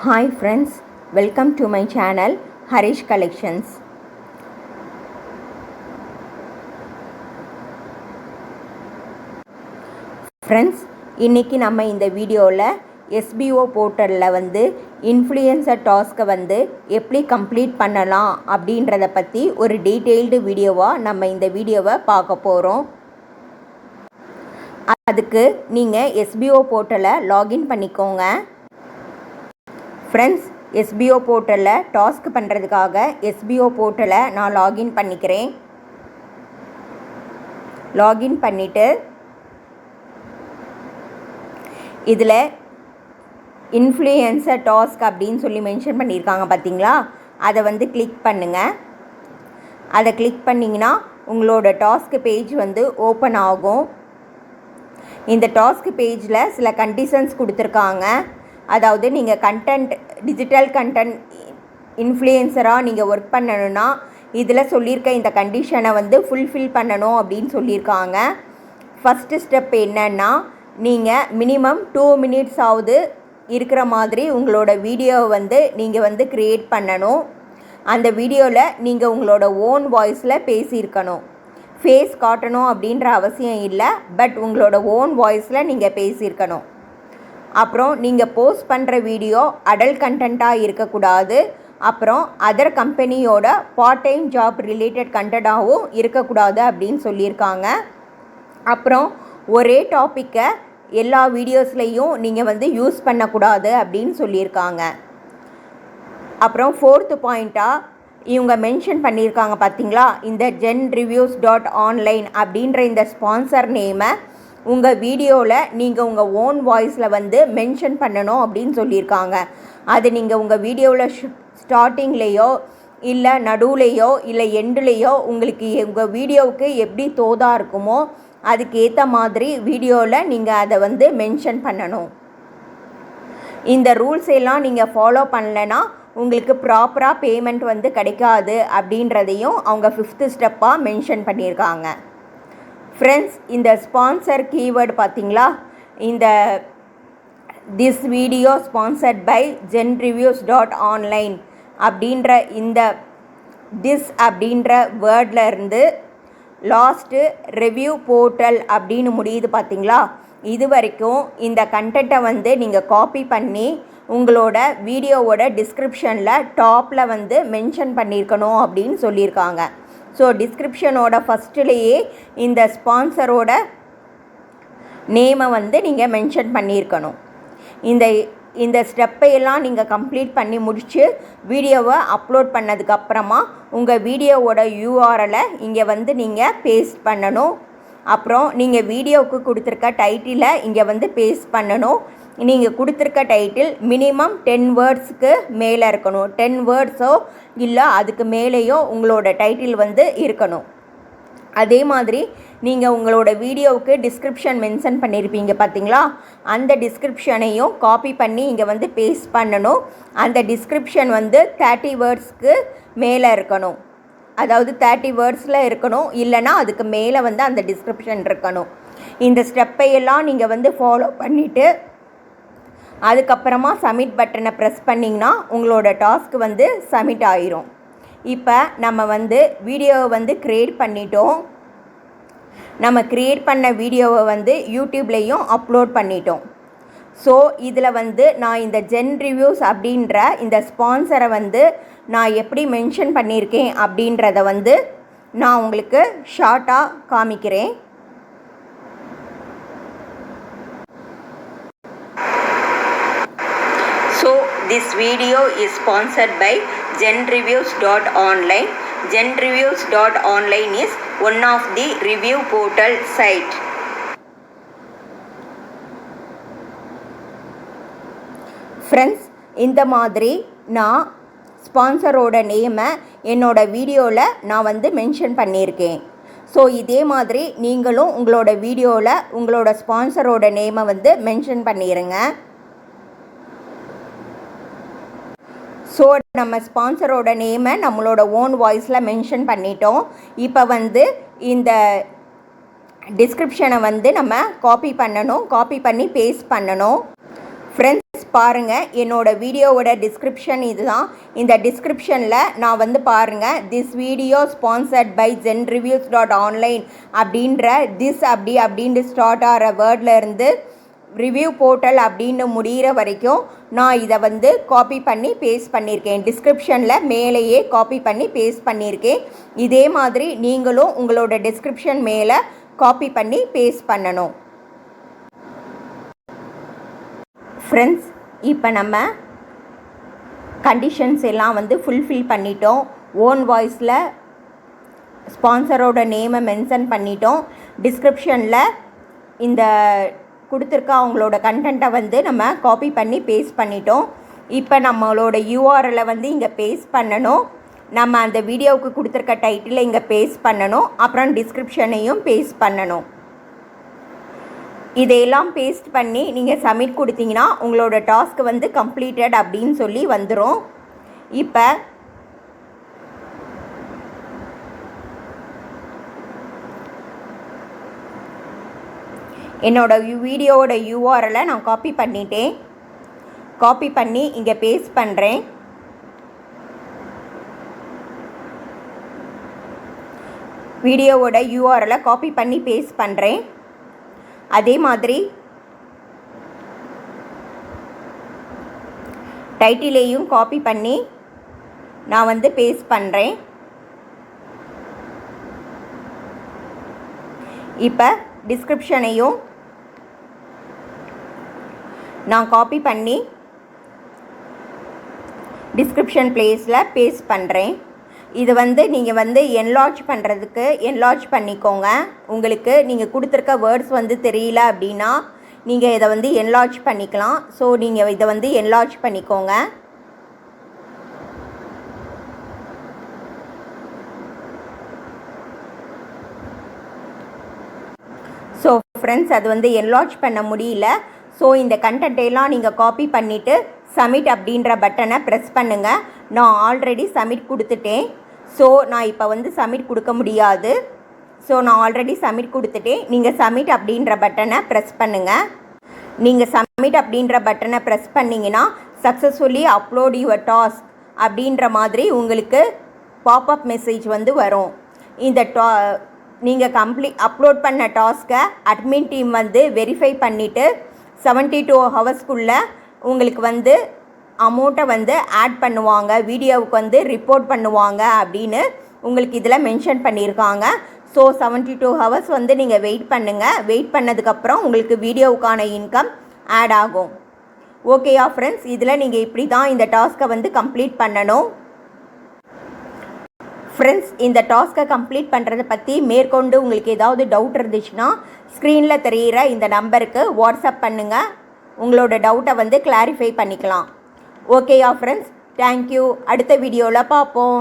Hi friends, welcome to my channel Harish Collections. Friends, இன்னைக்கு நம்ம இந்த வீடியோவில் SBO போர்ட்டலில் இன்ஃப்ளூயன்சர் டாஸ்க்கை எப்படி கம்ப்ளீட் பண்ணலாம் அப்படின்றத பற்றி ஒரு டீட்டெயில்டு வீடியோவாக நம்ம இந்த வீடியோவை பார்க்க போகிறோம். அதுக்கு நீங்கள் SBO போர்ட்டலை லாகின் பண்ணிக்கோங்க. ஃப்ரெண்ட்ஸ், SBO போர்ட்டலில் டாஸ்க் பண்ணுறதுக்காக SBO போர்ட்டலை நான் லாகின் பண்ணிக்கிறேன். லாகின் பண்ணிவிட்டு இதில் இன்ஃப்ளூயன்சர் டாஸ்க் அப்படின்னு சொல்லி மென்ஷன் பண்ணியிருக்காங்க பார்த்தீங்களா, அதை கிளிக் பண்ணுங்கள். அதை கிளிக் பண்ணிங்கன்னா உங்களோட டாஸ்க் பேஜ் ஓப்பன் ஆகும். இந்த டாஸ்க் பேஜில் சில கண்டிஷன்ஸ் கொடுத்துருக்காங்க. அதாவது நீங்கள் டிஜிட்டல் கண்டென்ட் இன்ஃப்ளூயன்சராக நீங்கள் ஒர்க் பண்ணணுன்னா இதில் சொல்லியிருக்க இந்த கண்டிஷனை ஃபுல்ஃபில் பண்ணணும் அப்படின்னு சொல்லியிருக்காங்க. ஃபஸ்ட்டு ஸ்டெப் என்னன்னா, நீங்கள் மினிமம் 2 minutes இருக்கிற மாதிரி உங்களோட வீடியோவை நீங்கள் க்ரியேட் பண்ணணும். அந்த வீடியோவில் நீங்கள் உங்களோட ஓன் வாய்ஸில் பேசியிருக்கணும். ஃபேஸ் காட்டணும் அப்படின்ற அவசியம் இல்லை, பட் உங்களோட ஓன் வாய்ஸில் நீங்கள் பேசியிருக்கணும். அப்புறம் நீங்கள் போஸ்ட் பண்ணுற வீடியோ அடல்ட் கண்டென்ட்டாக இருக்கக்கூடாது. அப்புறம் அதர் கம்பெனியோட பார்ட் டைம் ஜாப் ரிலேட்டட் கண்டென்ட்டாகவும் இருக்கக்கூடாது அப்படின்னு சொல்லியிருக்காங்க. அப்புறம் ஒரே டாப்பிக்கை எல்லா வீடியோஸ்லேயும் நீங்கள் யூஸ் பண்ணக்கூடாது அப்படின்னு சொல்லியிருக்காங்க. அப்புறம் 4th பாயிண்ட்டாக இவங்க மென்ஷன் பண்ணியிருக்காங்க பார்த்தீங்களா, இந்த genreviews.online அப்படின்ற இந்த ஸ்பான்சர் நேமை உங்கள் வீடியோவில் நீங்கள் உங்கள் ஓன் வாய்ஸில் மென்ஷன் பண்ணணும் அப்படின்னு சொல்லியிருக்காங்க. அது நீங்கள் உங்கள் வீடியோவில் ஸ்டார்டிங்லேயோ இல்லை நடுவுலையோ இல்லை எண்டுலேயோ உங்களுக்கு உங்கள் வீடியோவுக்கு எப்படி தோதாக இருக்குமோ அதுக்கு ஏற்ற மாதிரி வீடியோவில் நீங்கள் அதை மென்ஷன் பண்ணணும். இந்த ரூல்ஸ் எல்லாம் நீங்கள் ஃபாலோ பண்ணலைன்னா உங்களுக்கு ப்ராப்பராக பேமெண்ட் கிடைக்காது அப்படின்றதையும் அவங்க 5th ஸ்டெப்பாக மென்ஷன் பண்ணியிருக்காங்க. ஃப்ரெண்ட்ஸ், இந்த ஸ்பான்சர் கீவேர்டு பார்த்தீங்களா, இந்த this video sponsored by genreviews.online அப்படின்ற இந்த திஸ் அப்படின்ற வேர்டில் இருந்து லாஸ்ட்டு ரிவ்யூ போர்ட்டல் அப்படின்னு முடியுது பார்த்தீங்களா, இது வரைக்கும் இந்த கண்டென்ட்டை நீங்கள் காப்பி பண்ணி உங்களோட வீடியோவோட டிஸ்கிரிப்ஷனில் டாப்பில் மென்ஷன் பண்ணியிருக்கணும் அப்படின்னு சொல்லியிருக்காங்க. ஸோ டிஸ்கிரிப்ஷனோட ஃபஸ்ட்டுலேயே இந்த ஸ்பான்சரோட நேமை நீங்கள் மென்ஷன் பண்ணியிருக்கணும். இந்த ஸ்டெப்பையெல்லாம் நீங்கள் கம்ப்ளீட் பண்ணி முடித்து வீடியோவை அப்லோட் பண்ணதுக்கப்புறமா உங்கள் வீடியோவோட URL-ஐ இங்கே நீங்கள் பேஸ்ட் பண்ணணும். அப்புறம் நீங்கள் வீடியோவுக்கு கொடுத்துருக்க டைட்டிலை இங்கே பேஸ்ட் பண்ணணும். நீங்கள் கொடுத்துருக்க டைட்டில் மினிமம் 10 வேர்ட்ஸுக்கு மேலே இருக்கணும். 10 வேர்ட்ஸோ இல்லை அதுக்கு மேலேயோ உங்களோட டைட்டில் இருக்கணும். அதே மாதிரி நீங்கள் உங்களோட வீடியோவுக்கு டிஸ்கிரிப்ஷன் மென்ஷன் பண்ணியிருப்பீங்க பார்த்தீங்களா, அந்த டிஸ்கிரிப்ஷனையும் காப்பி பண்ணி இங்கே பேஸ்ட் பண்ணணும். அந்த டிஸ்கிரிப்ஷன் 30 வேர்ட்ஸ்க்கு மேலே இருக்கணும். அதாவது 30 வேர்ட்ஸில் இருக்கணும், இல்லைனா அதுக்கு மேலே அந்த டிஸ்கிரிப்ஷன் இருக்கணும். இந்த ஸ்டெப்பையெல்லாம் நீங்கள் ஃபாலோ பண்ணிவிட்டு அதுக்கப்புறமா சப்மிட் பட்டனை ப்ரெஸ் பண்ணிங்கன்னா உங்களோட டாஸ்க் சப்மிட் ஆயிரும். இப்போ நம்ம வீடியோவை க்ரியேட் பண்ணிட்டோம். நம்ம க்ரியேட் பண்ண வீடியோவை யூடியூப்லேயும் அப்லோட் பண்ணிட்டோம். ஸோ இதில் நான் இந்த genreviews அப்படின்ற இந்த ஸ்பான்சரை நான் எப்படி மென்ஷன் பண்ணியிருக்கேன் அப்படின்றத நான் உங்களுக்கு ஷார்ட்டாக காமிக்கிறேன். So this video is sponsored by genreviews.online. genreviews.online is one of the review portal site. Friends, இந்த மாதிரி நான் ஸ்பான்சரோட நேமை என்னோட வீடியோவில் நான் மென்ஷன் பண்ணியிருக்கேன். ஸோ இதே மாதிரி நீங்களும் உங்களோட வீடியோவில் உங்களோட ஸ்பான்சரோட நேமை மென்ஷன் பண்ணிடுங்க. ஸோ நம்ம ஸ்பான்சரோட நேமை நம்மளோட ஓன் வாய்ஸில் மென்ஷன் பண்ணிட்டோம். இப்போ இந்த டிஸ்கிரிப்ஷனை நம்ம காப்பி பண்ணணும். காப்பி பண்ணி பேஸ்ட் பண்ணணும். ஃப்ரெண்ட்ஸ், ஃப்ரெண்ட்ஸ் பாருங்கள், என்னோடய வீடியோவோட டிஸ்கிரிப்ஷன் இதுதான். இந்த டிஸ்கிரிப்ஷனில் நான் வந்து பாருங்கள், this video sponsored by zenreviews.online அப்படின்ற அப்படின்ட்டு ஸ்டார்ட் ஆகிற வேர்டில் இருந்து ரிவ்யூ போர்ட்டல் அப்படின்னு முடிகிற வரைக்கும் நான் இதை வந்து காப்பி பண்ணி பேஸ்ட் பண்ணியிருக்கேன். டிஸ்கிரிப்ஷனில் மேலேயே காப்பி பண்ணி பேஸ்ட் பண்ணியிருக்கேன். இதே மாதிரி நீங்களும் உங்களோட டிஸ்கிரிப்ஷன் மேலே காப்பி பண்ணி பேஸ்ட் பண்ணணும். ஃப்ரெண்ட்ஸ், இப்போ நம்ம கண்டிஷன்ஸ் எல்லாம் வந்து ஃபுல்ஃபில் பண்ணிட்டோம். ஓன் வாய்ஸில் ஸ்பான்சரோட நேமை மென்ஷன் பண்ணிட்டோம். டிஸ்கிரிப்ஷனில் இந்த கொடுத்துருக்க அவங்களோட கண்டென்ட்டை வந்து நம்ம காப்பி பண்ணி பேஸ்ட் பண்ணிட்டோம். இப்போ நம்மளோட யூஆர்எல்லை வந்து இங்கே பேஸ்ட் பண்ணணும். நம்ம அந்த வீடியோவுக்கு கொடுத்துருக்க டைட்டிலை இங்கே பேஸ்ட் பண்ணணும். அப்புறம் டிஸ்கிரிப்ஷனையும் பேஸ்ட் பண்ணணும். இதையெல்லாம் பேஸ்ட் பண்ணி நீங்கள் சப்மிட் கொடுத்தீங்கன்னா உங்களோட டாஸ்க் வந்து கம்ப்ளீட்டட் அப்படின்னு சொல்லி வந்துடும். இப்போ என்னோடய வீடியோவோட யூஆர்எல்லை நான் காப்பி பண்ணிட்டேன். காப்பி பண்ணி இங்கே பேஸ்ட் பண்ணுறேன். வீடியோவோட யூஆர்எல்லை காப்பி பண்ணி பேஸ்ட் பண்ணுறேன். அதே மாதிரி டைட்டிலையும் காப்பி பண்ணி நான் வந்து பேஸ்ட் பண்ணுறேன். இப்போ டிஸ்கிரிப்ஷனையும் நான் காப்பி பண்ணி டிஸ்கிரிப்ஷன் பிளேஸில் பேஸ்ட் பண்ணுறேன். இது வந்து நீங்கள் வந்து என்லார்ஜ் பண்ணுறதுக்கு என்லார்ஜ் பண்ணிக்கோங்க. உங்களுக்கு நீங்கள் கொடுத்துருக்க வேர்ட்ஸ் வந்து தெரியல அப்படின்னா நீங்கள் இதை வந்து என்லார்ஜ் பண்ணிக்கலாம். ஸோ நீங்கள் இதை வந்து என்லார்ஜ் பண்ணிக்கோங்க. ஸோ ஃப்ரெண்ட்ஸ், அது வந்து என்லார்ஜ் பண்ண முடியல. ஸோ இந்த கண்டென்ட்டெல்லாம் நீங்கள் காப்பி பண்ணிவிட்டு சப்மிட் அப்படின்ற பட்டனை ப்ரெஸ் பண்ணுங்கள். நான் ஆல்ரெடி சப்மிட் கொடுத்துட்டேன். ஸோ நான் இப்போ வந்து சப்மிட் கொடுக்க முடியாது. ஸோ நான் ஆல்ரெடி சப்மிட் கொடுத்துட்டேன். நீங்கள் சப்மிட் அப்படின்ற பட்டனை ப்ரெஸ் பண்ணுங்கள். நீங்கள் சப்மிட் அப்படின்ற பட்டனை ப்ரெஸ் பண்ணிங்கன்னா சக்ஸஸ்ஃபுல்லி அப்லோட் யுவர் டாஸ்க் அப்படின்ற மாதிரி உங்களுக்கு பாப்அப் மெசேஜ் வந்து வரும். இந்த நீங்கள் அப்லோட் பண்ண டாஸ்க்கை அட்மின் டீம் வந்து வெரிஃபை பண்ணிவிட்டு 72 ஹவர்ஸ்க்குள்ளே உங்களுக்கு வந்து அமௌண்ட்டை வந்து ஆட் பண்ணுவாங்க, வீடியோவுக்கு வந்து ரிப்போர்ட் பண்ணுவாங்க அப்படின்னு உங்களுக்கு இதில் மென்ஷன் பண்ணியிருக்காங்க. ஸோ 72 ஹவர்ஸ் வந்து நீங்கள் வெயிட் பண்ணுங்கள். வெயிட் பண்ணதுக்கப்புறம் உங்களுக்கு வீடியோவுக்கான இன்கம் ஆட் ஆகும். ஓகேயா ஃப்ரெண்ட்ஸ், இதில் நீங்கள் இப்படி தான் இந்த டாஸ்க்கை வந்து கம்ப்ளீட் பண்ணணும். ஃப்ரெண்ட்ஸ், இந்த டாஸ்க்கை கம்ப்ளீட் பண்ணுறதை பற்றி மேற்கொண்டு உங்களுக்கு ஏதாவது டவுட் இருந்துச்சுன்னா ஸ்க்ரீனில் தெரிகிற இந்த நம்பருக்கு வாட்ஸ்அப் பண்ணுங்கள். உங்களோட டவுட்டை வந்து கிளாரிஃபை பண்ணிக்கலாம். ஓகேயா ஃப்ரெண்ட்ஸ், தேங்க்யூ. அடுத்த வீடியோவில் பார்ப்போம்.